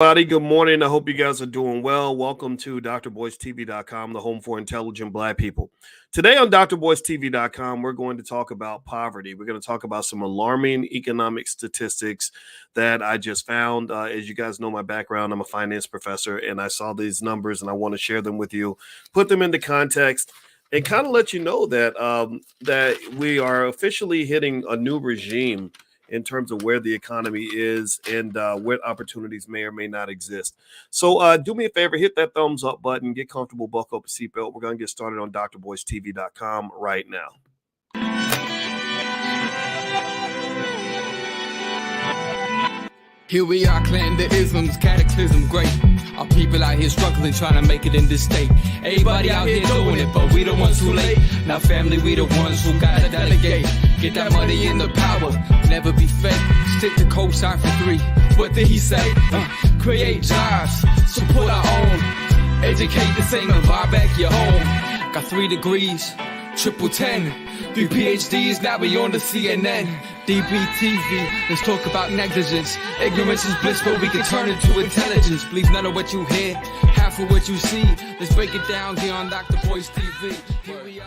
Everybody, good morning. I hope you guys are doing well. Welcome to drboycetv.com, the home for intelligent Black people. Today on drboycetv.com, we're going to talk about poverty. We're going to talk about some alarming economic statistics that I just found. As you guys know, my background, I'm a finance professor, and I saw these numbers and I want to share them with you, put them into context, and kind of let you know that we are officially hitting a new regime in terms of where the economy is and what opportunities may or may not exist. So do me a favor, hit that thumbs up button, get comfortable, buckle up a seatbelt. We're going to get started on drboycetv.com right now. Here we are, clan the isms, cataclysm, great. Our people out here struggling, trying to make it in this state. Everybody out here doing it, but we the ones who late. Now family, we the ones who gotta delegate. Get that money in the power, never be fake. Stick to cosign for 3. What did he say? Create jobs, support our own. Educate the same and buy back your home. Got 3 degrees, triple 10. 3 PhDs, now we on the CNN. DBTV, let's talk about negligence. Ignorance is bliss, but we can turn it to intelligence. Believe none of what you hear, half of what you see. Let's break it down here on Dr. Boyce TV. Here we are.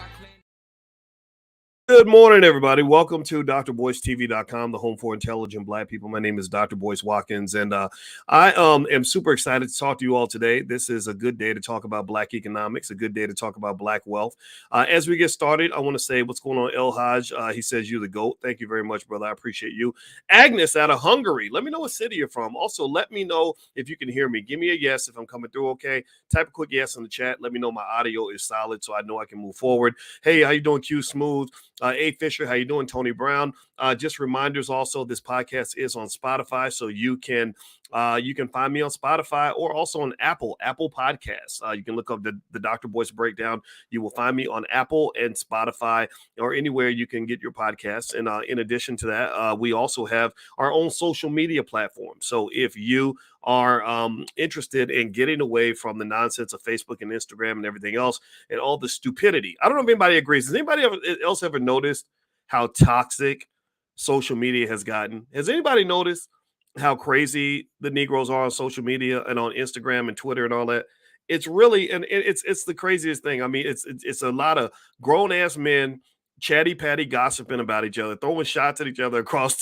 Good morning, everybody. Welcome to drboycetv.com, the home for intelligent Black people. My name is Dr. Boyce Watkins, and I am super excited to talk to you all today. This is a good day to talk about Black economics, a good day to talk about Black wealth. As we get started, I want to say what's going on, El Haj. He says, you're the GOAT. Thank you very much, brother. I appreciate you. Agnes out of Hungary. Let me know what city you're from. Also, let me know if you can hear me. Give me a yes if I'm coming through okay. Type a quick yes in the chat. Let me know my audio is solid so I know I can move forward. Hey, how you doing, Q Smooth? A. Fisher, how you doing? Tony Brown. Just reminders also, this podcast is on Spotify, so you can find me on Spotify or also on Apple Podcasts. You can look up the Dr. Boyce Breakdown. You will find me on Apple and Spotify or anywhere you can get your podcasts. And in addition to that, we also have our own social media platform. So if you are interested in getting away from the nonsense of Facebook and Instagram and everything else and all the stupidity. I don't know if anybody agrees. Has anybody else ever noticed how toxic social media has gotten? Has anybody noticed how crazy the Negroes are on social media and on Instagram and Twitter and all that? It's really, and it's the craziest thing. I mean, it's a lot of grown ass men chatty patty gossiping about each other, throwing shots at each other across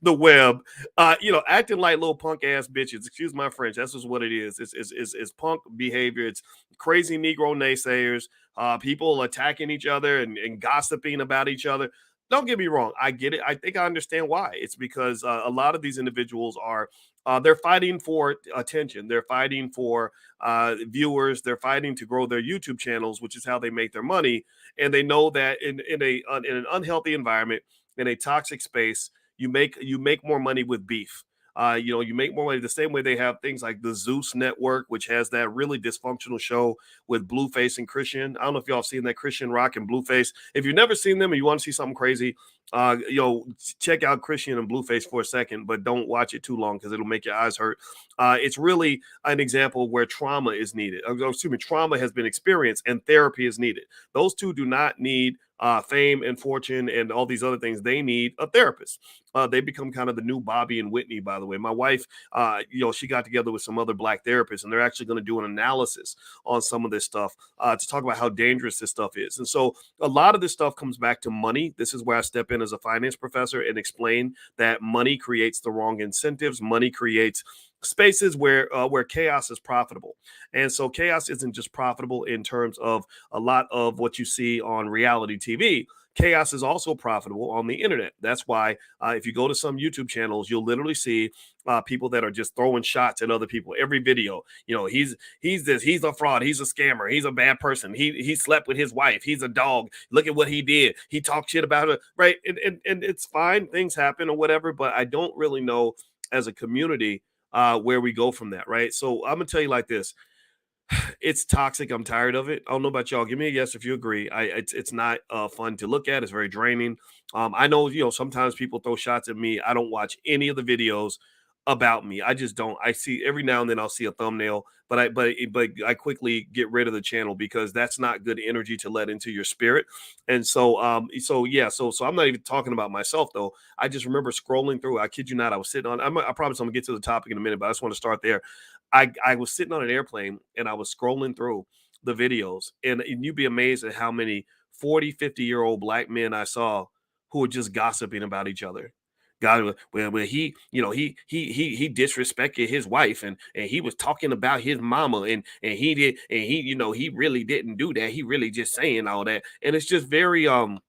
the web, acting like little punk ass bitches. Excuse my French. That's just what it is. It's punk behavior. It's crazy Negro naysayers, people attacking each other and gossiping about each other. Don't get me wrong. I get it. I think I understand why. It's because a lot of these individuals are they're fighting for attention. They're fighting for viewers. They're fighting to grow their YouTube channels, which is how they make their money. And they know that in an unhealthy environment, in a toxic space, you make more money with beef. You make more money the same way they have things like the Zeus Network, which has that really dysfunctional show with Blueface and Christian. I don't know if y'all have seen that, Christian Rock and Blueface. If you've never seen them and you want to see something crazy, check out Christian and Blueface for a second, but don't watch it too long because it'll make your eyes hurt. It's really an example where trauma is needed. Trauma has been experienced and therapy is needed. Those two do not need fame and fortune and all these other things. They need a therapist. They become kind of the new Bobby and Whitney, by the way. My wife, she got together with some other Black therapists, and they're actually going to do an analysis on some of this stuff to talk about how dangerous this stuff is. And so a lot of this stuff comes back to money. This is where I step in as a finance professor and explain that money creates the wrong incentives. Money creates spaces where chaos is profitable. And so chaos isn't just profitable in terms of a lot of what you see on reality TV. Chaos is also profitable on the internet. That's why if you go to some YouTube channels, you'll literally see people that are just throwing shots at other people. Every video, he's this, he's a fraud, he's a scammer, he's a bad person, he slept with his wife, he's a dog. Look at what he did. He talked shit about her, right? And it's fine, things happen or whatever, but I don't really know as a community where we go from that, right? So I'm gonna tell you like this. It's toxic. I'm tired of it. I don't know about y'all. Give me a yes if you agree. It's not fun to look at. It's very draining. I know, sometimes people throw shots at me. I don't watch any of the videos about me. I just don't. I see every now and then I'll see a thumbnail, but I quickly get rid of the channel because that's not good energy to let into your spirit. And so yeah, so I'm not even talking about myself though. I just remember scrolling through. I kid you not, I was sitting on. I promise I'm gonna get to the topic in a minute, but I just want to start there. I was sitting on an airplane and I was scrolling through the videos, and you'd be amazed at how many 40, 50-year-old black men I saw who were just gossiping about each other. God, where he, he disrespected his wife, and he was talking about his mama, and he did, and he really didn't do that. He really just saying all that, and it's just very it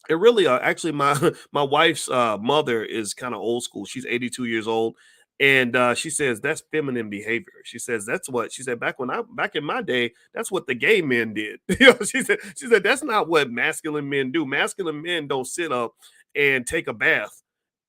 really actually my my wife's mother is kind of old school. She's 82 years old, and she says that's feminine behavior. She says that's what she said back in my day, that's what the gay men did. She said that's not what masculine men do. Masculine men don't sit up and take a bath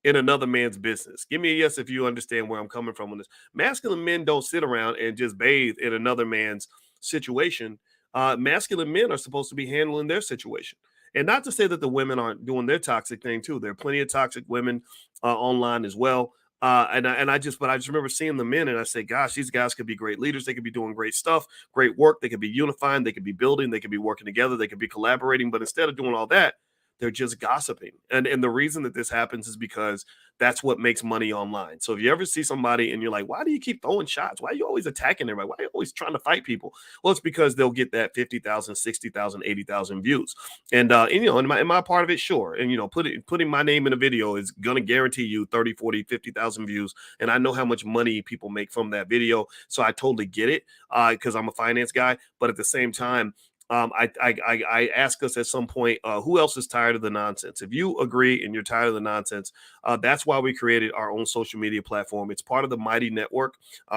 in another man's business. Give me a yes if you understand where I'm coming from on this. Masculine men don't sit around and just bathe in another man's situation. Masculine men are supposed to be handling their situation. And not to say that the women aren't doing their toxic thing too. There are plenty of toxic women online as well. But I just remember seeing the men, and I say, gosh, these guys could be great leaders. They could be doing great stuff, great work. They could be unifying. They could be building. They could be working together. They could be collaborating. But instead of doing all that, they're just gossiping. And the reason that this happens is because that's what makes money online. So if you ever see somebody and you're like, why do you keep throwing shots? Why are you always attacking everybody? Why are you always trying to fight people? Well, it's because they'll get that 50,000, 60,000, 80,000 views. And in my part of it, sure. And putting my name in a video is gonna guarantee you 30, 40, 50,000 views. And I know how much money people make from that video. So I totally get it because I'm a finance guy. But at the same time, I ask us at some point, who else is tired of the nonsense? If you agree and you're tired of the nonsense, that's why we created our own social media platform. It's part of the Mighty Network.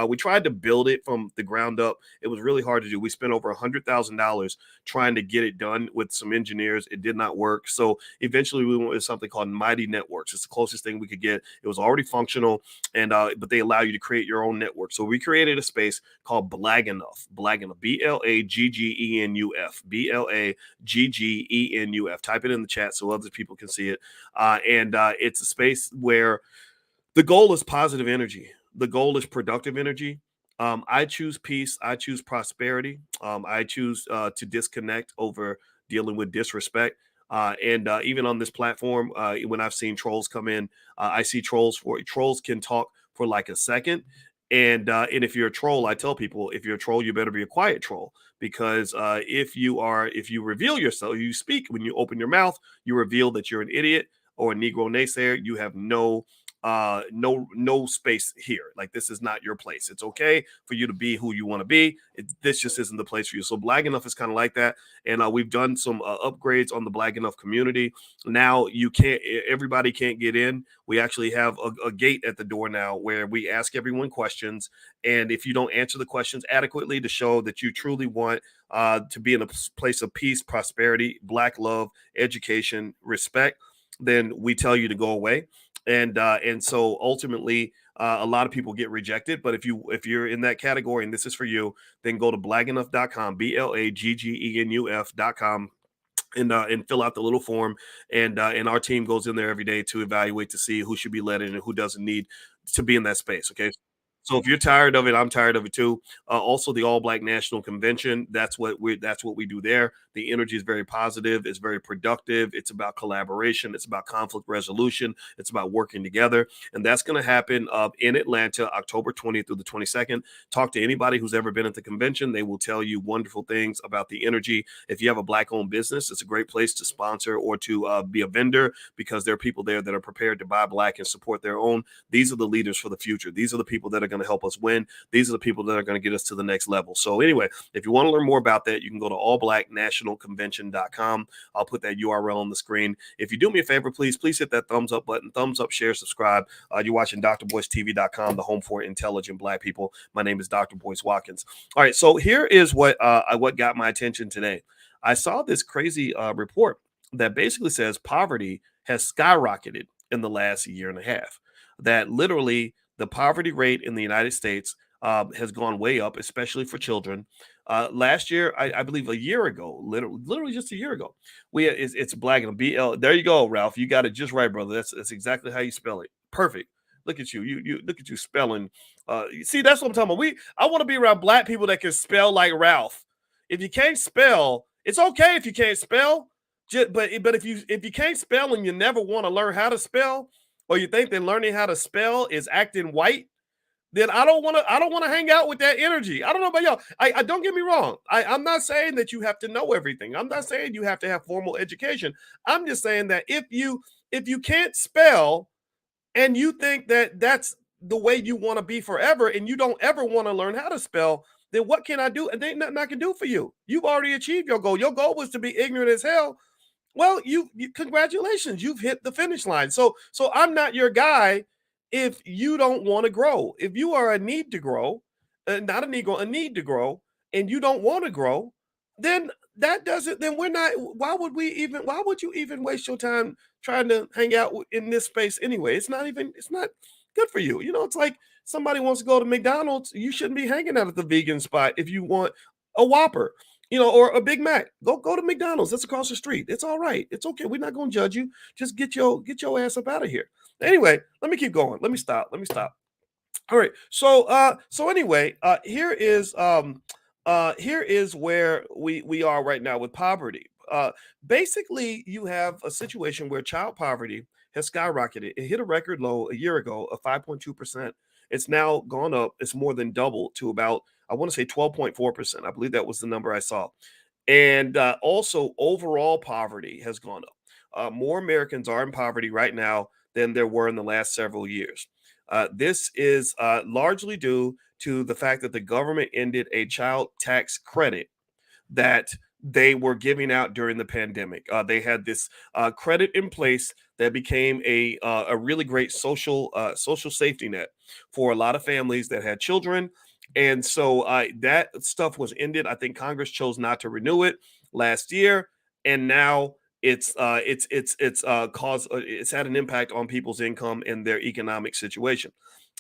We tried to build it from the ground up. It was really hard to do. We spent over $100,000 trying to get it done with some engineers. It did not work. So eventually we went with something called Mighty Networks. It's the closest thing we could get. It was already functional, and but they allow you to create your own network. So we created a space called Blaggenuf. Blaggenuf, BLAGGENUF. BLAGGENUF. Type it in the chat so other people can see it. And it's a space where the goal is positive energy. The goal is productive energy. I choose peace. I choose prosperity. I choose to disconnect over dealing with disrespect. And even on this platform, when I've seen trolls come in, I see trolls can talk for like a second. And if you're a troll, I tell people, if you're a troll, you better be a quiet troll, because if you reveal yourself, you speak, when you open your mouth, you reveal that you're an idiot or a Negro naysayer. You have no space here. Like, this is not your place. It's okay for you to be who you want to be. This just isn't the place for you. So Black Enough is kind of like that. And we've done some upgrades on the Black Enough community. Now everybody can't get in. We actually have a gate at the door now where we ask everyone questions. And if you don't answer the questions adequately to show that you truly want to be in a place of peace, prosperity, Black love, education, respect, then we tell you to go away. And so ultimately, a lot of people get rejected. But if you're in that category and this is for you, then go to blaggenuf.com, BLAGGENUF.com, and fill out the little form. And our team goes in there every day to evaluate to see who should be let in and who doesn't need to be in that space. Okay. So if you're tired of it, I'm tired of it too. Also, the All Black National Convention, that's what we do there. The energy is very positive. It's very productive. It's about collaboration. It's about conflict resolution. It's about working together. And that's going to happen in Atlanta, October 20th through the 22nd. Talk to anybody who's ever been at the convention. They will tell you wonderful things about the energy. If you have a Black-owned business, it's a great place to sponsor or to be a vendor, because there are people there that are prepared to buy Black and support their own. These are the leaders for the future. These are the people that are going to help us win. These are the people that are going to get us to the next level. So anyway, if you want to learn more about that, you can go to allblacknationalconvention.com. I'll put that URL on the screen. If you do me a favor, please hit that thumbs up button, thumbs up, share, subscribe. You're watching drboycetv.com, the home for intelligent Black people. My name is Dr. Boyce Watkins. All right, so here is what got my attention today. I saw this crazy report that basically says poverty has skyrocketed in the last year and a half. That literally the poverty rate in the United States has gone way up, especially for children. Last year, I believe a year ago, literally just a year ago, it's Black and BL. There you go, Ralph. You got it just right, brother. That's exactly how you spell it. Perfect. Look at you. You look at you spelling. You see, that's what I'm talking about. I want to be around black people that can spell like Ralph. If you can't spell, it's okay if you can't spell. But if you can't spell and you never want to learn how to spell, or you think that learning how to spell is acting white, then I don't want to hang out with that energy. I don't know about y'all. I don't get me wrong. I'm not saying that you have to know everything. I'm not saying you have to have formal education. I'm just saying that if you can't spell and you think that that's the way you want to be forever and you don't ever want to learn how to spell, then what can I do? And there ain't nothing I can do for you. You've already achieved your goal. Your goal was to be ignorant as hell. Well, you congratulations, you've hit the finish line. So I'm not your guy if you don't want to grow. If you are a need to grow, not a need grow, a need to grow, and you don't want to grow, then that doesn't. Then we're not. Why would you even waste your time trying to hang out in this space anyway? It's not even. It's not good for you. It's like somebody wants to go to McDonald's. You shouldn't be hanging out at the vegan spot if you want a Whopper. Or a Big Mac. Go to McDonald's. That's across the street. It's all right. It's okay. We're not going to judge you. Just get your ass up out of here. Anyway, let me keep going. Let me stop. All right. So anyway, here is where we are right now with poverty. Basically, you have a situation where child poverty has skyrocketed. It hit a record low a year ago of 5.2%. It's now gone up. It's more than double to about, I want to say 12.4%. I believe that was the number I saw. And also, overall poverty has gone up. More Americans are in poverty right now than there were in the last several years. This is largely due to the fact that the government ended a child tax credit that they were giving out during the pandemic. They had this credit in place that became a really great social safety net for a lot of families that had children. And so that stuff was ended. I think Congress chose not to renew it last year, and now it's had an impact on people's income and their economic situation.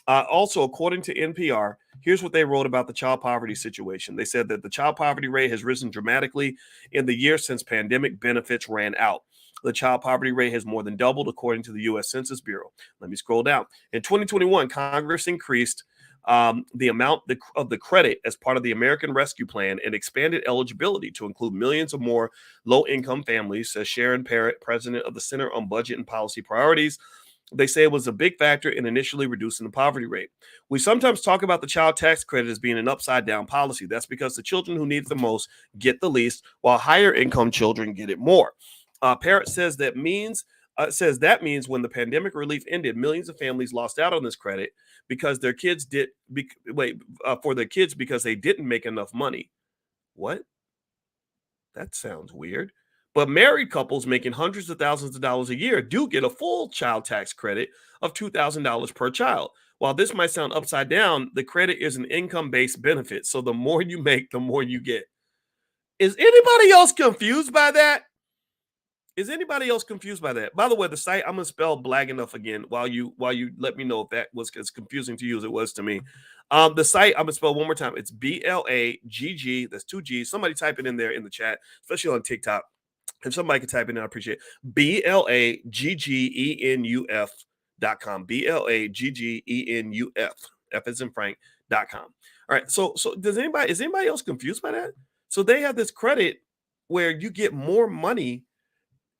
Also, according to NPR, here's what they wrote about the child poverty situation. They said that the child poverty rate has risen dramatically in the year since pandemic benefits ran out. The child poverty rate has more than doubled, according to the U.S. Census Bureau. Let me scroll down. In 2021, Congress increased the amount of the credit as part of the American Rescue Plan and expanded eligibility to include millions of more low-income families, says Sharon Parrott, president of the Center on Budget and Policy Priorities. They say it was a big factor in initially reducing the poverty rate. We sometimes talk about the child tax credit as being an upside down policy. That's because the children who need it the most get the least, while higher income children get it more. Parrott says that means when the pandemic relief ended, millions of families lost out on this credit because their kids because they didn't make enough money. What? That sounds weird. But married couples making hundreds of thousands of dollars a year do get a full child tax credit of $2,000 per child. While this might sound upside down, the credit is an income-based benefit. So the more you make, the more you get. Is anybody else confused by that? By the way, the site, I'm gonna spell Black enough again while you let me know if that was as confusing to you as it was to me. The site, I'm gonna spell one more time. It's BLAGG. That's 2 G's. Somebody type it in there in the chat, especially on TikTok. If somebody can type it in, I appreciate it. BLAGGENUF.com. BLAGGENUF. F as in Frank.com. All right. So is anybody else confused by that? So they have this credit where you get more money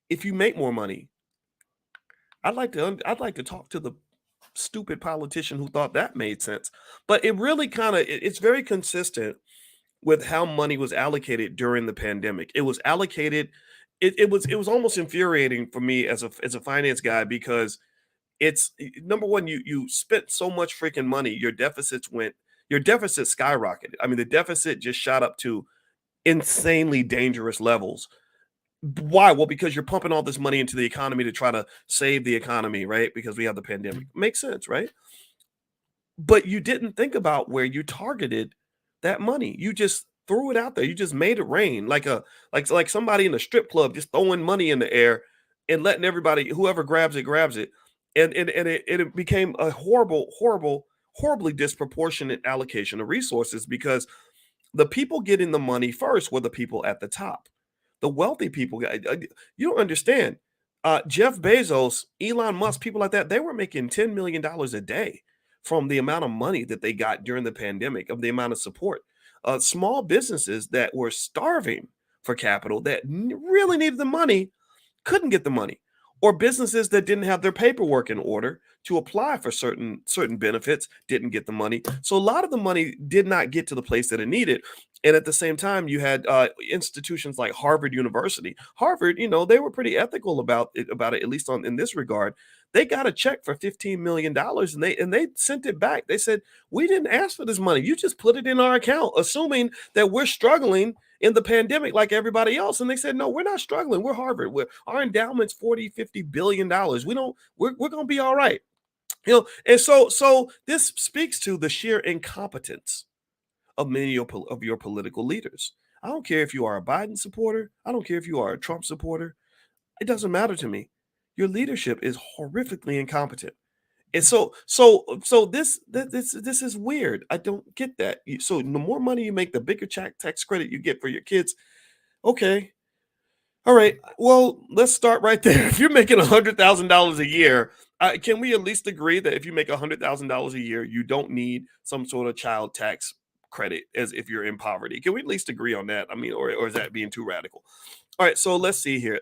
if you make more money. I'd like to talk to the stupid politician who thought that made sense. But it really it's very consistent with how money was allocated during the pandemic. It was allocated. It was almost infuriating for me as a finance guy, because it's, number one, you spent so much freaking money. Your deficit skyrocketed. I mean, the deficit just shot up to insanely dangerous levels. Why? Well, because you're pumping all this money into the economy to try to save the economy, right? Because we have the pandemic. Makes sense, right? But you didn't think about where you targeted that money. You just threw it out there. You just made it rain like somebody in a strip club just throwing money in the air and letting everybody, whoever grabs it, grabs it. And it became a horribly disproportionate allocation of resources, because the people getting the money first were the people at the top. The wealthy people, you don't understand. Jeff Bezos, Elon Musk, people like that, they were making $10 million a day from the amount of money that they got during the pandemic, of the amount of support. Small businesses that were starving for capital, that really needed the money, couldn't get the money, or businesses that didn't have their paperwork in order to apply for certain benefits didn't get the money. So a lot of the money did not get to the place that it needed. And at the same time, you had institutions like Harvard University. Harvard, they were pretty ethical about it, at least in this regard. They got a check for $15 million, and they sent it back. They said, we didn't ask for this money, you just put it in our account, assuming that we're struggling in the pandemic like everybody else. And they said, no, we're not struggling, we're Harvard, our endowment's 40-50 billion dollars, we're going to be all right. And so this speaks to the sheer incompetence of many of your political leaders. I don't care if you are a Biden supporter, I don't care if you are a Trump supporter, it doesn't matter to me. Your leadership is horrifically incompetent. And so this is weird. I don't get that. So the more money you make, the bigger tax credit you get for your kids. Okay. All right. Well, let's start right there. If you're making $100,000 a year, can we at least agree that if you make $100,000 a year, you don't need some sort of child tax credit as if you're in poverty? Can we at least agree on that? I mean, or is that being too radical? All right, so let's see here.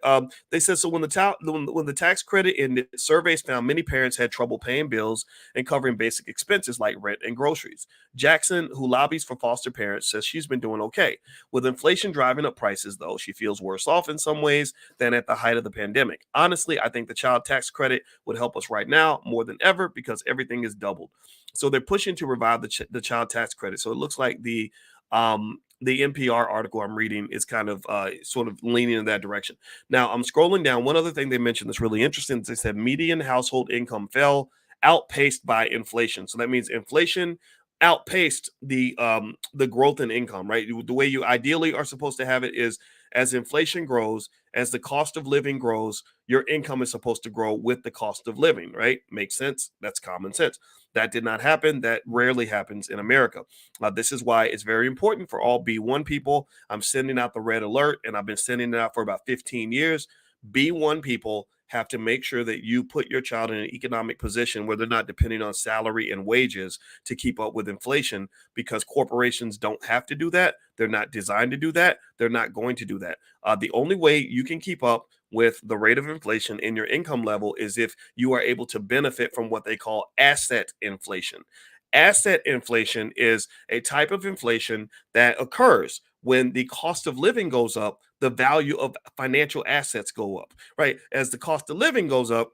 They said, so when the tax credit ended, surveys found many parents had trouble paying bills and covering basic expenses like rent and groceries. Jackson, who lobbies for foster parents, says she's been doing okay. With inflation driving up prices, though, she feels worse off in some ways than at the height of the pandemic. Honestly, I think the child tax credit would help us right now more than ever because everything is doubled. So they're pushing to revive the child tax credit. So it looks like the NPR article I'm reading is kind of sort of leaning in that direction. Now, I'm scrolling down. One other thing they mentioned that's really interesting is they said median household income fell, outpaced by inflation. So that means inflation outpaced the growth in income, right? The way you ideally are supposed to have it is, as inflation grows, as the cost of living grows, your income is supposed to grow with the cost of living, right? Makes sense. That's common sense. That did not happen. That rarely happens in America. This is why it's very important for all B1 people. I'm sending out the red alert, and I've been sending it out for about 15 years. B1 people have to make sure that you put your child in an economic position where they're not depending on salary and wages to keep up with inflation, because corporations don't have to do that. They're not designed to do that. They're not going to do that. The only way you can keep up with the rate of inflation in your income level is if you are able to benefit from what they call asset inflation. Asset inflation is a type of inflation that occurs when the cost of living goes up, the value of financial assets go up, right? As the cost of living goes up,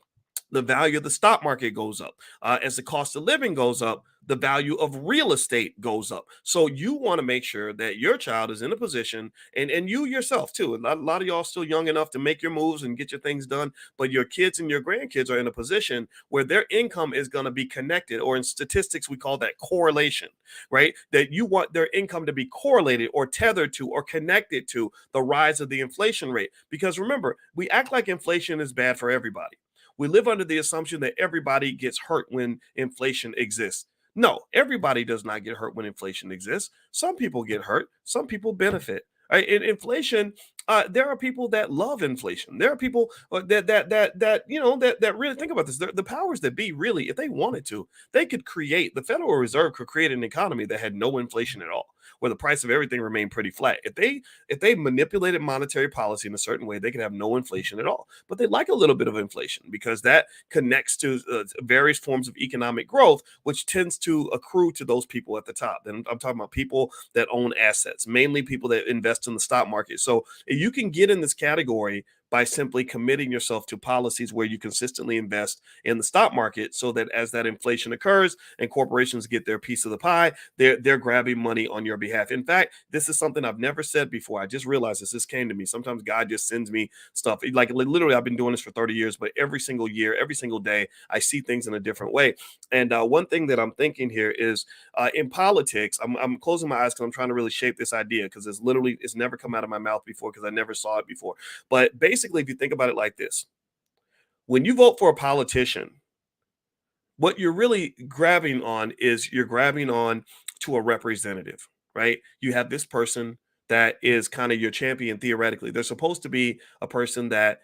the value of the stock market goes up. As the cost of living goes up, the value of real estate goes up. So you want to make sure that your child is in a position, and you yourself too. A lot of y'all still young enough to make your moves and get your things done, but your kids and your grandkids are in a position where their income is going to be connected, or in statistics, we call that correlation, right? That you want their income to be correlated or tethered to or connected to the rise of the inflation rate. Because remember, we act like inflation is bad for everybody. We live under the assumption that everybody gets hurt when inflation exists. No, everybody does not get hurt when inflation exists. Some people get hurt, some people benefit. Right? In inflation, there are people that love inflation. There are people that really think about this. The powers that be, really, if they wanted to, they could create, the Federal Reserve could create an economy that had no inflation at all, where the price of everything remained pretty flat. If they manipulated monetary policy in a certain way, they could have no inflation at all. But they like a little bit of inflation because that connects to various forms of economic growth, which tends to accrue to those people at the top. And I'm talking about people that own assets, mainly people that invest in the stock market. So you can get in this category by simply committing yourself to policies where you consistently invest in the stock market, so that as that inflation occurs and corporations get their piece of the pie, they're grabbing money on your behalf. In fact, this is something I've never said before. I just realized this came to me. Sometimes God just sends me stuff. Like literally, I've been doing this for 30 years, but every single year, every single day, I see things in a different way. And one thing that I'm thinking here is in politics, I'm closing my eyes because I'm trying to really shape this idea, because it's never come out of my mouth before, because I never saw it before. But basically, if you think about it like this, when you vote for a politician, what you're really grabbing on is you're grabbing on to a representative, right? You have this person that is kind of your champion theoretically. They're supposed to be a person that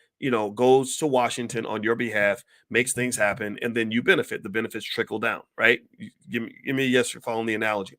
goes to Washington on your behalf, makes things happen, and then you benefit. The benefits trickle down, right? Give me a yes for following the analogy.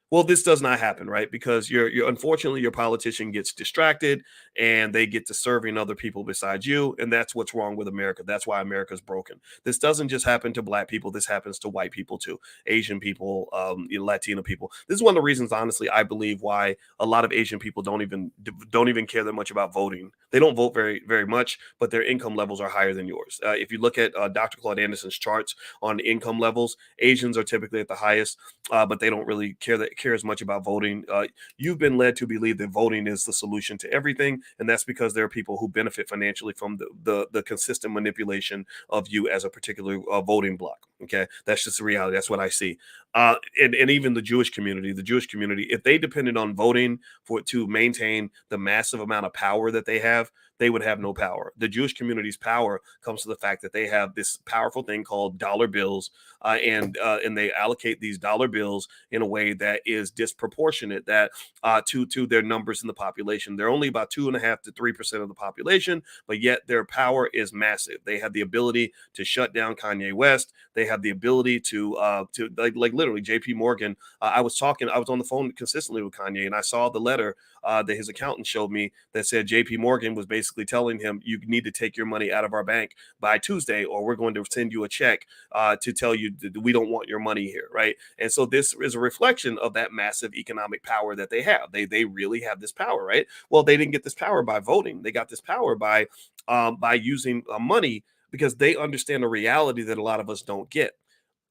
Well, this does not happen, right? Because you're unfortunately your politician gets distracted and they get to serving other people besides you, and that's what's wrong with America. That's why America's broken. This doesn't just happen to Black people. This happens to white people too, Asian people, Latino people. This is one of the reasons, honestly, I believe why a lot of Asian people don't even care that much about voting. They don't vote very very much, but their income levels are higher than yours. If you look at Dr. Claude Anderson's charts on income levels, Asians are typically at the highest, but they don't really care as much about voting. You've been led to believe that voting is the solution to everything, and that's because there are people who benefit financially from the consistent manipulation of you as a particular voting bloc. Okay, that's just the reality. That's what I see. And even the Jewish community, if they depended on voting to maintain the massive amount of power that they have, they would have no power. The Jewish community's power comes to the fact that they have this powerful thing called dollar bills, and they allocate these dollar bills in a way that is disproportionate to their numbers in the population. They're only about 2.5 to 3% of the population, but yet their power is massive. They have the ability to shut down Kanye West. They have the ability to like literally J.P. Morgan. I was on the phone consistently with Kanye, and I saw the letter that his accountant showed me that said J.P. Morgan was basically telling him, you need to take your money out of our bank by Tuesday, or we're going to send you a check to tell you that we don't want your money here, right? And so this is a reflection of that massive economic power that they have. They really have this power, right? Well, they didn't get this power by voting. They got this power by using money, because they understand a reality that a lot of us don't get.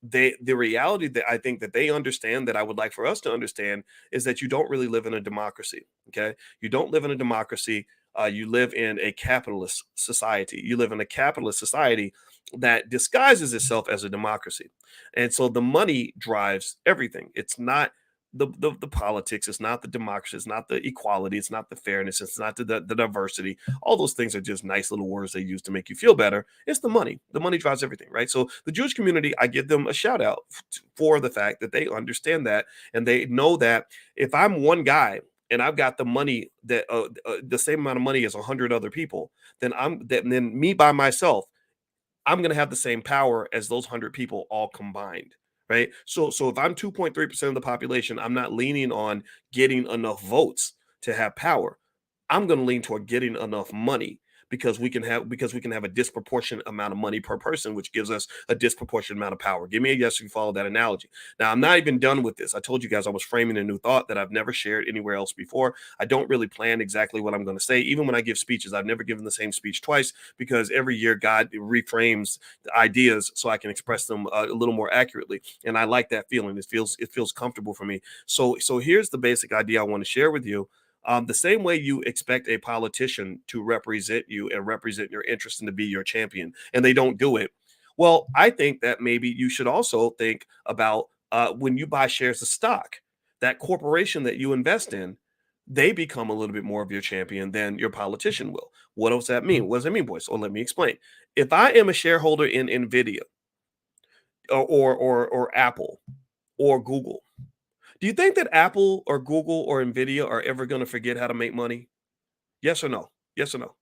The reality that I think that they understand, that I would like for us to understand, is that you don't really live in a democracy. Okay, you don't live in a democracy. You live in a capitalist society. You live in a capitalist society that disguises itself as a democracy, and so the money drives everything. It's not the politics. It's not the democracy. It's not the equality. It's not the fairness. It's not the diversity. All those things are just nice little words they use to make you feel better. It's the money. The money drives everything, right? So the Jewish community, I give them a shout out for the fact that they understand that, and they know that if I'm one guy and I've got the money that the same amount of money as 100 other people, then me by myself, I'm going to have the same power as those 100 people all combined, right? So if I'm 2.3% of the population, I'm not leaning on getting enough votes to have power. I'm going to lean toward getting enough money, because we can have a disproportionate amount of money per person, which gives us a disproportionate amount of power. Give me a yes if you follow that analogy. Now, I'm not even done with this. I told you guys I was framing a new thought that I've never shared anywhere else before. I don't really plan exactly what I'm going to say. Even when I give speeches, I've never given the same speech twice, because every year God reframes the ideas so I can express them a little more accurately. And I like that feeling. It feels comfortable for me. So here's the basic idea I want to share with you. The same way you expect a politician to represent you and represent your interest and to be your champion, and they don't do it. Well, I think that maybe you should also think about when you buy shares of stock, that corporation that you invest in, they become a little bit more of your champion than your politician will. What does that mean? What does that mean, boys? So let me explain. If I am a shareholder in Nvidia or Apple or Google, do you think that Apple or Google or Nvidia are ever going to forget how to make money? Yes or no? Yes or no?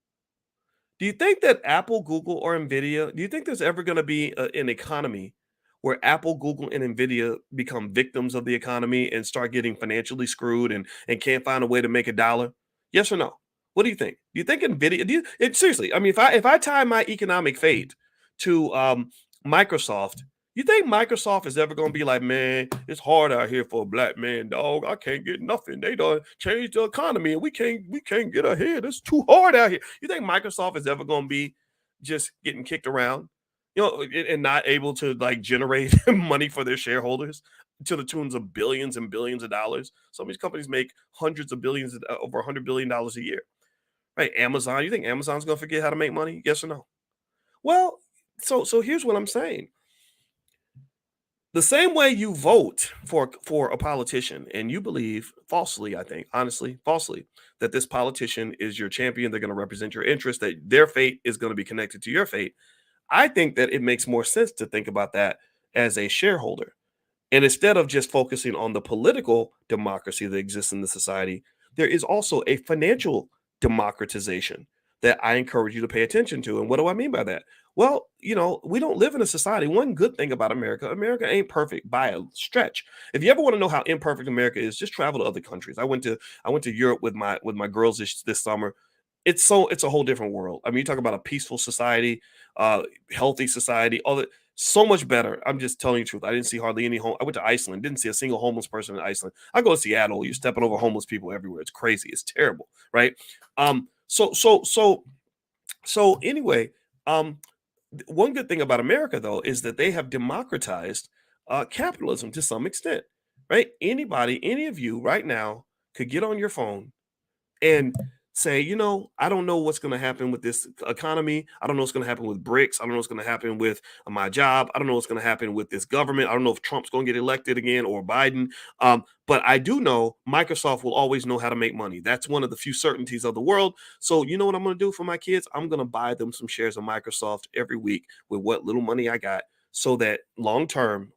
Do you think that Apple, Google, or Nvidia, do you think there's ever going to be an economy where Apple, Google, and Nvidia become victims of the economy and start getting financially screwed and can't find a way to make a dollar? Yes or no? What do you think? Do you think Nvidia? Seriously? I mean, if I tie my economic fate to Microsoft, you think Microsoft is ever going to be like, man, it's hard out here for a black man, dog. I can't get nothing. They done changed the economy and we can't get ahead. It's too hard out here. You think Microsoft is ever going to be just getting kicked around, and not able to like generate money for their shareholders to the tunes of billions and billions of dollars? Some of these companies make hundreds of billions, over $100 billion a year, right? Amazon, you think Amazon's going to forget how to make money? Yes or no? Well, so here's what I'm saying. The same way you vote for a politician and you believe falsely, I think, honestly, falsely, that this politician is your champion, they're going to represent your interest, that their fate is going to be connected to your fate. I think that it makes more sense to think about that as a shareholder. And instead of just focusing on the political democracy that exists in the society, there is also a financial democratization that I encourage you to pay attention to. And what do I mean by that? Well, we don't live in a society. One good thing about America, America ain't perfect by a stretch. If you ever want to know how imperfect America is, just travel to other countries. I went to Europe with my girls this summer. It's a whole different world. I mean, you talk about a peaceful society, healthy society, all that, so much better. I'm just telling you the truth. I didn't see hardly any home. I went to Iceland, didn't see a single homeless person in Iceland. I go to Seattle, you're stepping over homeless people everywhere. It's crazy. It's terrible, right? So anyway, um, one good thing about America, though, is that they have democratized capitalism to some extent, right? Anybody, any of you right now could get on your phone and say, I don't know what's going to happen with this economy. I don't know what's going to happen with BRICS. I don't know what's going to happen with my job. I don't know what's going to happen with this government. I don't know if Trump's going to get elected again or Biden. But I do know Microsoft will always know how to make money. That's one of the few certainties of the world. So you know what I'm going to do for my kids? I'm going to buy them some shares of Microsoft every week with what little money I got, so that long term,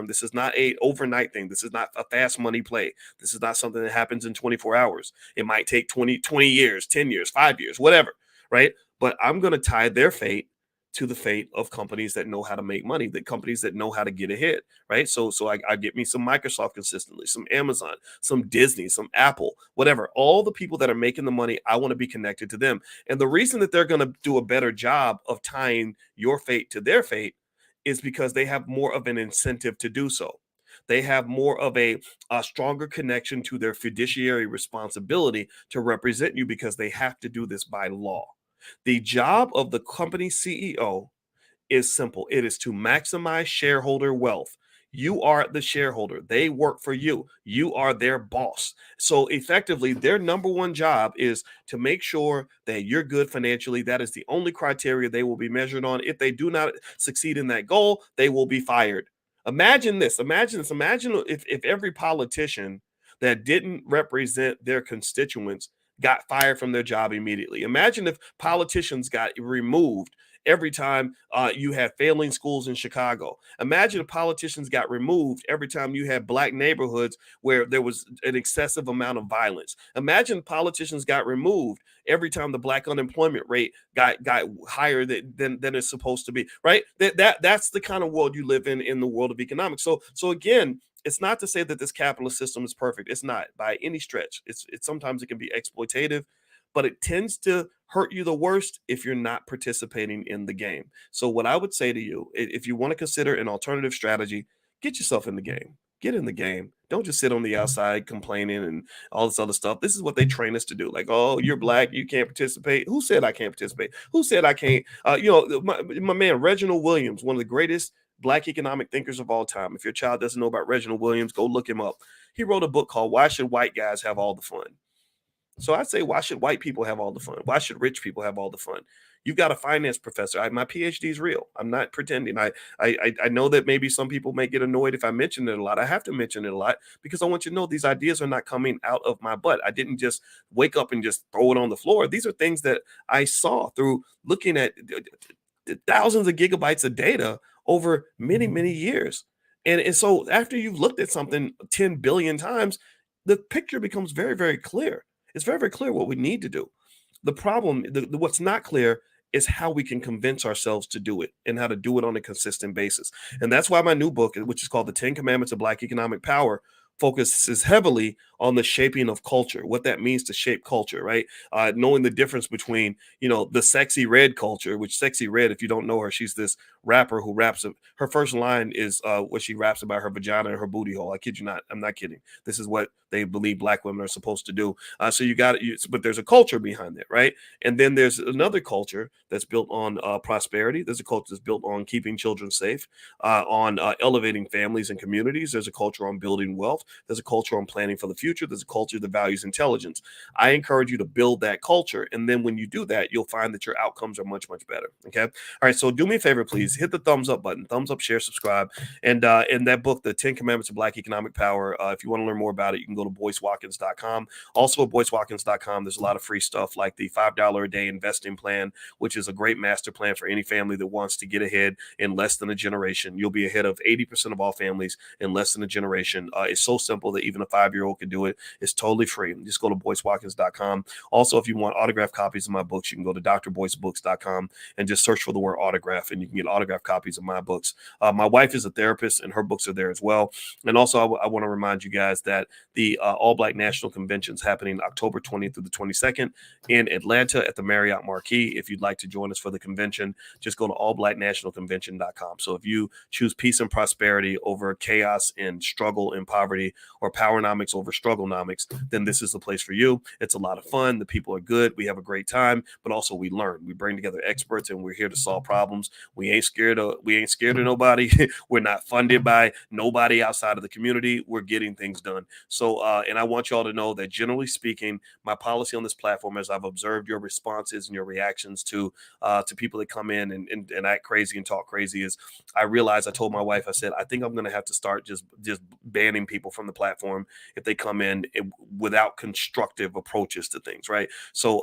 this is not a overnight thing. This is not a fast money play. This is not something that happens in 24 hours. It might take 20 years, 10 years, 5 years, whatever, right? But I'm going to tie their fate to the fate of companies that know how to make money, the companies that know how to get ahead, right? So I get me some Microsoft consistently, some Amazon, some Disney, some Apple, whatever. All the people that are making the money, I want to be connected to them. And the reason that they're going to do a better job of tying your fate to their fate is because they have more of an incentive to do so. They have more of a stronger connection to their fiduciary responsibility to represent you, because they have to do this by law. The job of the company CEO is simple. It is to maximize shareholder wealth. You are the shareholder. They work for you. You are their boss. So effectively, their number one job is to make sure that you're good financially. That is the only criteria they will be measured on. If they do not succeed in that goal, they will be fired. Imagine this. Imagine this. Imagine if every politician that didn't represent their constituents got fired from their job immediately. Imagine if politicians got removed every time you had failing schools in Chicago. Imagine if politicians got removed every time you had black neighborhoods where there was an excessive amount of violence. Imagine politicians got removed every time the black unemployment rate got higher than it's supposed to be, right? That's the kind of world you live in the world of economics. So again, it's not to say that this capitalist system is perfect. It's not by any stretch. It's sometimes it can be exploitative, but it tends to hurt you the worst if you're not participating in the game. So what I would say to you, if you want to consider an alternative strategy, get yourself in the game. Get in the game. Don't just sit on the outside complaining and all this other stuff. This is what they train us to do. Like, oh, you're black, you can't participate. Who said I can't participate? Who said I can't? My man Reginald Williams, one of the greatest black economic thinkers of all time. If your child doesn't know about Reginald Williams, go look him up. He wrote a book called Why Should White Guys Have All the Fun? So I'd say, why should white people have all the fun? Why should rich people have all the fun? You've got a finance professor. My PhD is real. I'm not pretending. I know that maybe some people may get annoyed if I mention it a lot. I have to mention it a lot because I want you to know these ideas are not coming out of my butt. I didn't just wake up and just throw it on the floor. These are things that I saw through looking at thousands of gigabytes of data over many, many years. And so after you've looked at something 10 billion times, the picture becomes very, very clear. It's very, very clear what we need to do. The problem, what's not clear is how we can convince ourselves to do it and how to do it on a consistent basis. And that's why my new book, which is called The 10 Commandments of Black Economic Power, focuses heavily on the shaping of culture, what that means to shape culture, right? Knowing the difference between, the Sexy Red culture, which Sexy Red, if you don't know her, she's this rapper who raps. Her first line is what she raps about her vagina and her booty hole. I kid you not. I'm not kidding. This is what they believe black women are supposed to do. So you got it, but there's a culture behind it, right? And then there's another culture that's built on prosperity. There's a culture that's built on keeping children safe, on elevating families and communities. There's a culture on building wealth. There's a culture on planning for the future. There's a culture that values intelligence. I encourage you to build that culture. And then when you do that, you'll find that your outcomes are much, much better. Okay. All right. So do me a favor, please hit the thumbs up button, thumbs up, share, subscribe. And in that book, The 10 Commandments of Black Economic Power, if you want to learn more about it, you can go to BoyceWatkins.com. Also at BoyceWatkins.com, there's a lot of free stuff like the $5 a day investing plan, which is a great master plan for any family that wants to get ahead in less than a generation. You'll be ahead of 80% of all families in less than a generation. It's so simple that even a 5-year-old can do do it. It's totally free. Just go to boycewatkins.com. Also, if you want autographed copies of my books, you can go to drboycebooks.com and just search for the word autograph, and you can get autographed copies of my books. My wife is a therapist, and her books are there as well. And also, I want to remind you guys that the All Black National Convention is happening October 20th through the 22nd in Atlanta at the Marriott Marquis. If you'd like to join us for the convention, just go to allblacknationalconvention.com. So if you choose peace and prosperity over chaos and struggle and poverty, or powernomics over strugglenomics, then this is the place for you. It's a lot of fun. The people are good. We have a great time, but also we learn. We bring together experts, and we're here to solve problems. We ain't scared of nobody. We're not funded by nobody outside of the community. We're getting things done. So, and I want y'all to know that generally speaking, my policy on this platform, as I've observed your responses and your reactions to people that come in and act crazy and talk crazy, is I realized, I told my wife, I said, I think I'm going to have to start just banning people from the platform if they come in without constructive approaches to things, right? So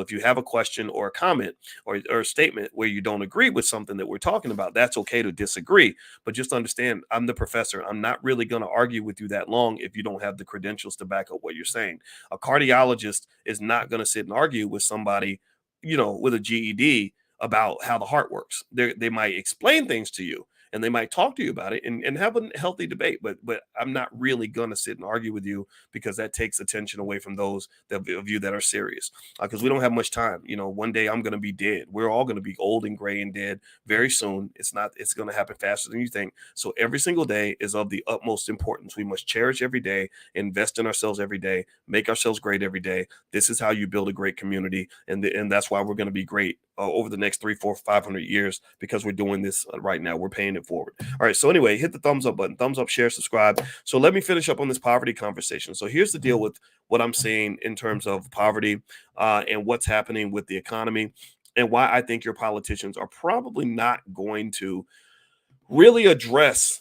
if you have a question or a comment or a statement where you don't agree with something that we're talking about, that's okay to disagree. But just understand, I'm the professor. I'm not really going to argue with you that long if you don't have the credentials to back up what you're saying. A cardiologist is not going to sit and argue with somebody, with a GED about how the heart works. They might explain things to you, and they might talk to you about it and have a healthy debate. But I'm not really going to sit and argue with you, because that takes attention away from those of you that are serious, because we don't have much time. One day I'm going to be dead. We're all going to be old and gray and dead very soon. It's going to happen faster than you think. So every single day is of the utmost importance. We must cherish every day, invest in ourselves every day, make ourselves great every day. This is how you build a great community. And that's why we're going to be great over the next 300, 400, 500 years, because we're doing this right now. We're paying it forward. All right. So anyway, hit the thumbs up button, thumbs up, share, subscribe. So let me finish up on this poverty conversation. So here's the deal with what I'm saying in terms of poverty and what's happening with the economy, and why I think your politicians are probably not going to really address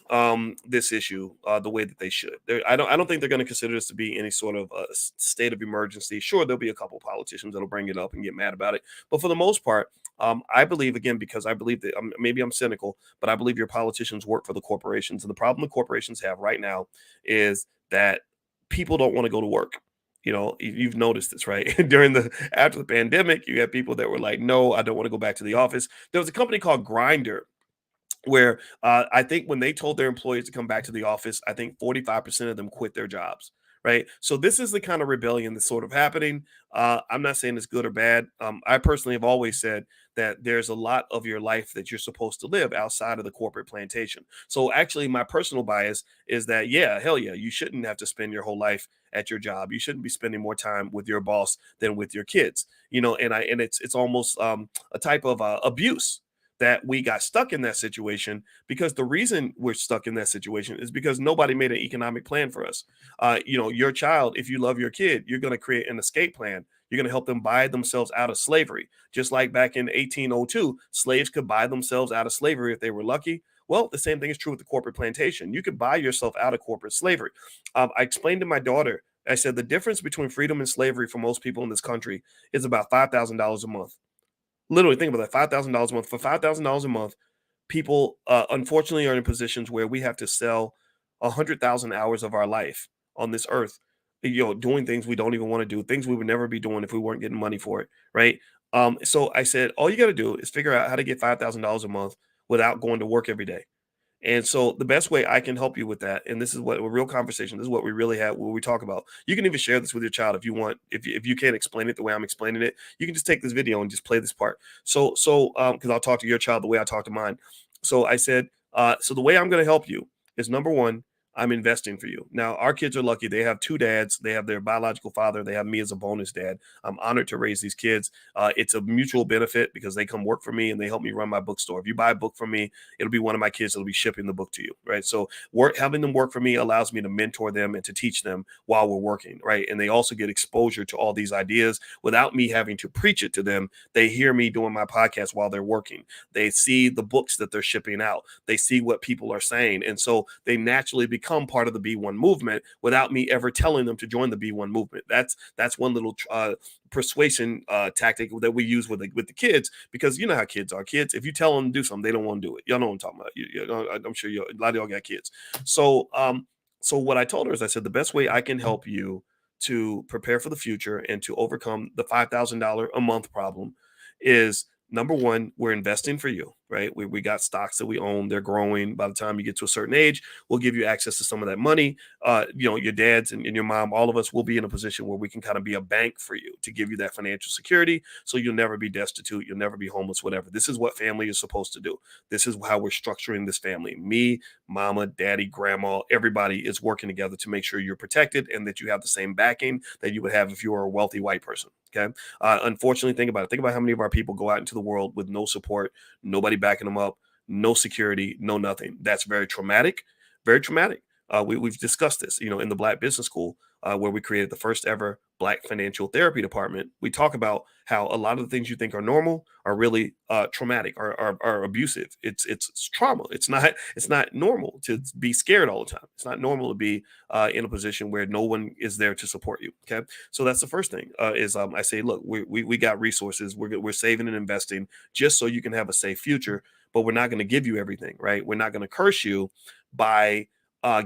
this issue the way that they should. I don't think they're going to consider this to be any sort of state of emergency. Sure, there'll be a couple politicians that'll bring it up and get mad about it, but for the most part, I believe, again, because I believe that maybe I'm cynical, but I believe your politicians work for the corporations, and the problem the corporations have right now is that people don't want to go to work. You've noticed this, right? After the pandemic, you had people that were like, no, I don't want to go back to the office. There was a company called Grinder, where I think when they told their employees to come back to the office, I think 45% of them quit their jobs. Right. So this is the kind of rebellion that's sort of happening. I'm not saying it's good or bad. I personally have always said that there's a lot of your life that you're supposed to live outside of the corporate plantation. So actually, my personal bias is that, yeah, hell yeah, you shouldn't have to spend your whole life at your job. You shouldn't be spending more time with your boss than with your kids. And it's almost a type of abuse that we got stuck in that situation, because the reason we're stuck in that situation is because nobody made an economic plan for us. Your child, if you love your kid, you're going to create an escape plan. You're going to help them buy themselves out of slavery. Just like back in 1802, slaves could buy themselves out of slavery if they were lucky. Well, the same thing is true with the corporate plantation. You could buy yourself out of corporate slavery. I explained to my daughter, I said, the difference between freedom and slavery for most people in this country is about $5,000 a month. Literally, think about that. $5,000 a month. For $5,000 a month, people unfortunately are in positions where we have to sell 100,000 hours of our life on this earth, doing things we don't even want to do, things we would never be doing if we weren't getting money for it, right? So I said, all you got to do is figure out how to get $5,000 a month without going to work every day. And so the best way I can help you with that, and this is what a real conversation, this is what we really have, what we talk about. You can even share this with your child if you want. If you can't explain it the way I'm explaining it, you can just take this video and just play this part. So because I'll talk to your child the way I talk to mine. So I said, so the way I'm going to help you is, number one, I'm investing for you. Now, our kids are lucky. They have two dads. They have their biological father. They have me as a bonus dad. I'm honored to raise these kids. It's a mutual benefit because they come work for me and they help me run my bookstore. If you buy a book from me, it'll be one of my kids that'll be shipping the book to you, right? So having them work for me allows me to mentor them and to teach them while we're working, right? And they also get exposure to all these ideas without me having to preach it to them. They hear me doing my podcast while they're working. They see the books that they're shipping out. They see what people are saying. And so they naturally become part of the B1 movement without me ever telling them to join the B1 movement. That's one little persuasion tactic that we use with the kids, because you know how kids are. Kids, if you tell them to do something, they don't want to do it. Y'all know what I'm talking about. I'm sure a lot of y'all got kids. So So what I told her is I said, the best way I can help you to prepare for the future and to overcome the $5,000 a month problem is number one, we're investing for you, right? We got stocks that we own. They're growing. By the time you get to a certain age, we'll give you access to some of that money. Your dads and your mom, all of us will be in a position where we can kind of be a bank for you to give you that financial security. So you'll never be destitute. You'll never be homeless, whatever. This is what family is supposed to do. This is how we're structuring this family. Me, mama, daddy, grandma, everybody is working together to make sure you're protected and that you have the same backing that you would have if you were a wealthy white person. Okay. Unfortunately, think about it. Think about how many of our people go out into the world with no support, nobody backing them up, no security, no nothing. That's very traumatic, very traumatic. We've discussed this, in the Black Business School, where we created the first ever Black financial therapy department. We talk about how a lot of the things you think are normal are really traumatic, are abusive. It's trauma. It's not normal to be scared all the time. It's not normal to be in a position where no one is there to support you. Okay, so that's the first thing. Is I say, look, we got resources. We're saving and investing just so you can have a safe future. But we're not going to give you everything, right? We're not going to curse you by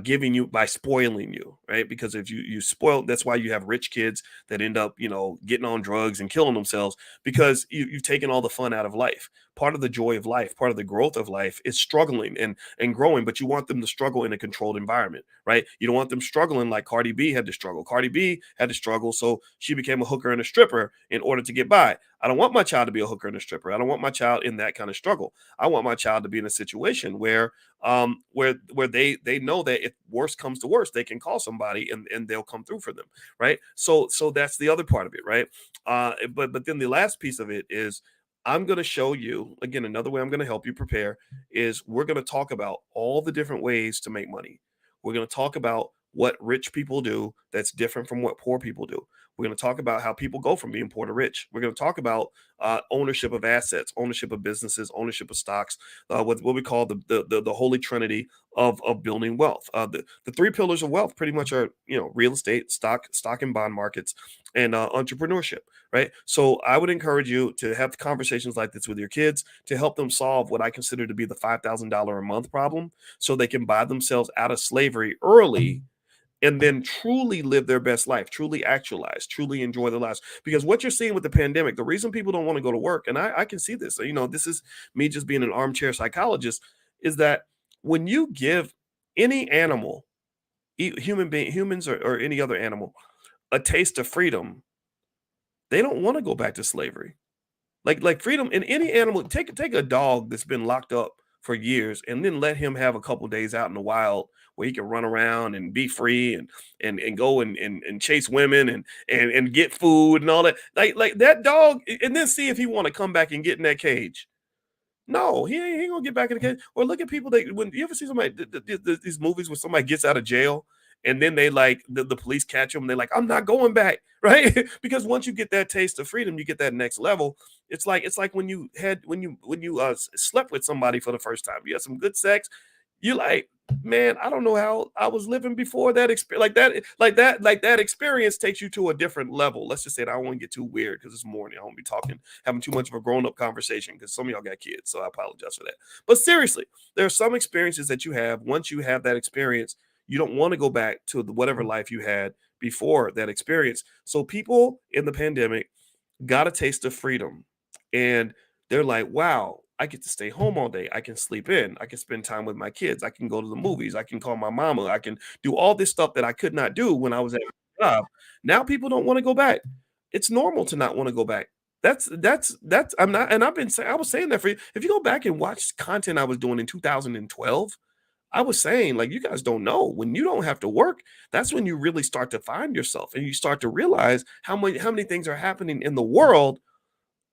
giving you, by spoiling you, right? Because if you spoil, that's why you have rich kids that end up, getting on drugs and killing themselves, because you've taken all the fun out of life. Part of the joy of life, part of the growth of life is struggling and growing, but you want them to struggle in a controlled environment, right? You don't want them struggling like Cardi B had to struggle. Cardi B had to struggle, so she became a hooker and a stripper in order to get by. I don't want my child to be a hooker and a stripper. I don't want my child in that kind of struggle. I want my child to be in a situation where they know that if worse comes to worse, they can call somebody and they'll come through for them, right? So that's the other part of it, right? But then the last piece of it is, I'm going to show you again, another way I'm going to help you prepare is we're going to talk about all the different ways to make money. We're going to talk about what rich people do that's different from what poor people do. We're going to talk about how people go from being poor to rich. We're going to talk about ownership of assets, ownership of businesses, ownership of stocks, what we call the holy trinity of building wealth. The three pillars of wealth pretty much are, real estate, stock and bond markets, and entrepreneurship, right? So I would encourage you to have conversations like this with your kids to help them solve what I consider to be the $5,000 a month problem, so they can buy themselves out of slavery early and then truly live their best life, truly actualize, truly enjoy their lives. Because what you're seeing with the pandemic, the reason people don't want to go to work, and I can see this, this is me just being an armchair psychologist, is that when you give any animal, humans or any other animal, a taste of freedom, they don't want to go back to slavery. Like freedom in any animal, take a dog that's been locked up for years and then let him have a couple days out in the wild where he can run around and be free and go and chase women and get food and all that. Like that dog, and then see if he want to come back and get in that cage. No, he ain't gonna get back in the cage. Or look at people that, when you ever see somebody, these movies where somebody gets out of jail and then they like the police catch them, they're like, I'm not going back, right? Because once you get that taste of freedom, you get that next level. It's like when you slept with somebody for the first time, you had some good sex, you like, man, I don't know how I was living before that experience. Like that experience takes you to a different level. Let's just say that I don't want to get too weird because it's morning. I won't be having too much of a grown-up conversation because some of y'all got kids, so I apologize for that. But seriously, there are some experiences that you have. Once you have that experience, you don't want to go back to whatever life you had before that experience. So people in the pandemic got a taste of freedom, and they're like, wow, I get to stay home all day. I can sleep in. I can spend time with my kids. I can go to the movies. I can call my mama. I can do all this stuff that I could not do when I was at my job. Now people don't want to go back. It's normal to not want to go back. That's I'm not, and I was saying that for you. If you go back and watch content I was doing in 2012, I was saying, like, you guys don't know, when you don't have to work, that's when you really start to find yourself and you start to realize how many things are happening in the world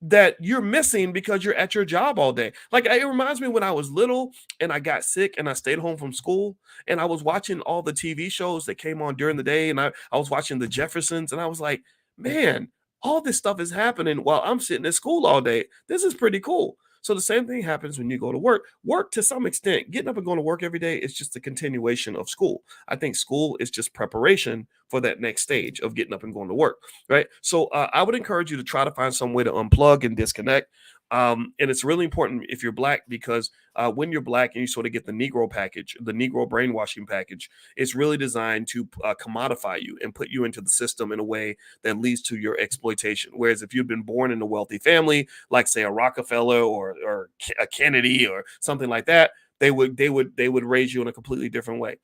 that you're missing because you're at your job all day. Like, it reminds me when I was little and I got sick and I stayed home from school and I was watching all the TV shows that came on during the day, and I was watching the Jeffersons, and I was like, man, all this stuff is happening while I'm sitting at school all day. This is pretty cool. So the same thing happens when you go to work. Work, to some extent, getting up and going to work every day is just a continuation of school. I think school is just preparation for that next stage of getting up and going to work, right? So I would encourage you to try to find some way to unplug and disconnect. And it's really important if you're Black because when you're Black and you sort of get the Negro package, the Negro brainwashing package, it's really designed to commodify you and put you into the system in a way that leads to your exploitation. Whereas if you'd been born in a wealthy family, like say a Rockefeller or a Kennedy or something like that, they would raise you in a completely different way.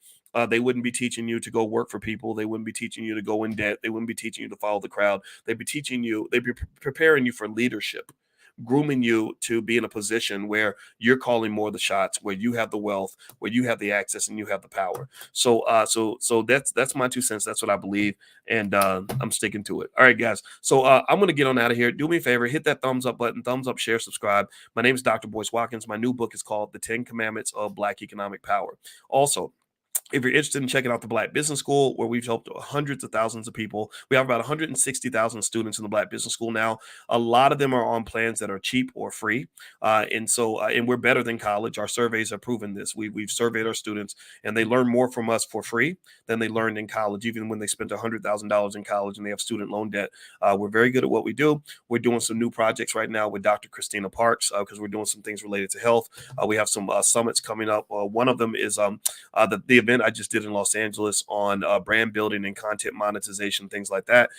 They wouldn't be teaching you to go work for people. They wouldn't be teaching you to go in debt. They wouldn't be teaching you to follow the crowd. They'd be preparing you for leadership, grooming you to be in a position where you're calling more of the shots, where you have the wealth, where you have the access, and you have the power. So that's my 2 cents. That's what I believe, and I'm sticking to it. All right, guys. So I'm gonna get on out of here. Do me a favor, hit that thumbs up button, thumbs up, share, subscribe. My name is Dr. Boyce Watkins. My new book is called The 10 Commandments of Black Economic Power. Also, if you're interested in checking out the Black Business School, where we've helped hundreds of thousands of people, we have about 160,000 students in the Black Business School now. A lot of them are on plans that are cheap or free. And we're better than college. Our surveys have proven this. We've surveyed our students, and they learn more from us for free than they learned in college, even when they spent $100,000 in college and they have student loan debt. We're very good at what we do. We're doing some new projects right now with Dr. Christina Parks because we're doing some things related to health. We have some summits coming up. One of them is the event I just did in Los Angeles on brand building and content monetization, things like that.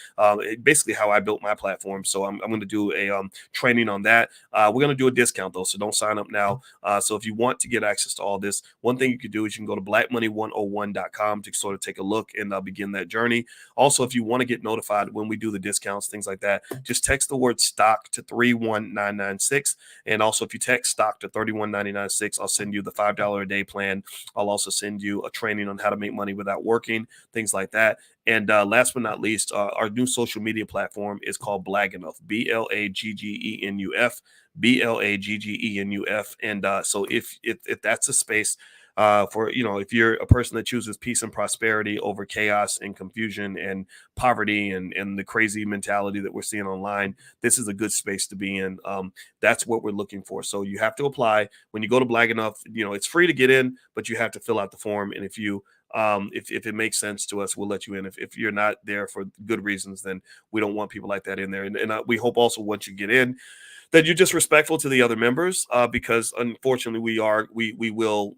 Basically how I built my platform. So I'm going to do a training on that. We're going to do a discount though, so don't sign up now. So if you want to get access to all this, one thing you could do is you can go to blackmoney101.com to sort of take a look and begin that journey. Also, if you want to get notified when we do the discounts, things like that, just text the word stock to 31996. And also if you text stock to 31996, I'll send you the $5 a day plan. I'll also send you a training on how to make money without working, things like that. And last but not least, our new social media platform is called Blaggenuf, Blagggenuf, Blagggenuf. And so if that's a space for, if you're a person that chooses peace and prosperity over chaos and confusion and poverty and the crazy mentality that we're seeing online, this is a good space to be in. That's what we're looking for. So you have to apply. When you go to Blaggenuf, it's free to get in, but you have to fill out the form. And if you if it makes sense to us, we'll let you in. If you're not there for good reasons, then we don't want people like that in there. And we hope also once you get in, that you're just respectful to the other members, because unfortunately we will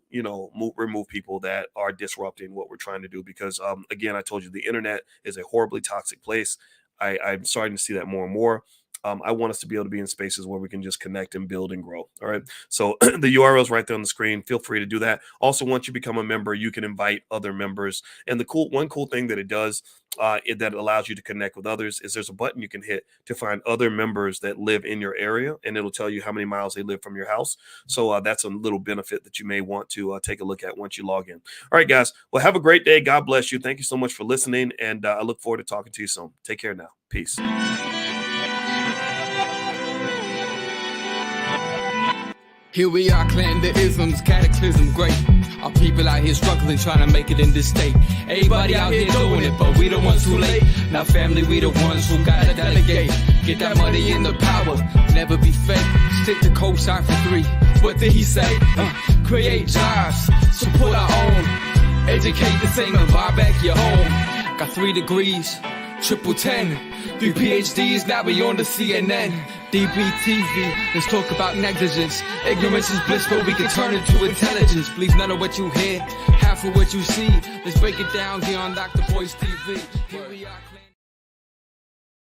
remove people that are disrupting what we're trying to do. Because again, I told you the internet is a horribly toxic place. I'm starting to see that more and more. I want us to be able to be in spaces where we can just connect and build and grow. All right. So the URL is right there on the screen. Feel free to do that. Also, once you become a member, you can invite other members. And one cool thing that it does, that allows you to connect with others, is there's a button you can hit to find other members that live in your area, and it'll tell you how many miles they live from your house. So that's a little benefit that you may want to take a look at once you log in. All right, guys. Well, have a great day. God bless you. Thank you so much for listening, and I look forward to talking to you soon. Take care now. Peace. Here we are, clan the isms, cataclysm great. Our people out here struggling, trying to make it in this state. Everybody out here doing it, but we the ones who late. Now family, we the ones who gotta delegate. Get that money in the power, never be fake. Stick to cosign for 3. What did he say? Create jobs, support our own. Educate the same and buy back your home. Got 3 degrees, triple 10. 3 PhDs, now we on the CNN. DBTV, let's talk about negligence. Ignorance is bliss, but we can turn it to intelligence. Believe none of what you hear, half of what you see. Let's break it down here on Dr. Boyce TV. Here we are.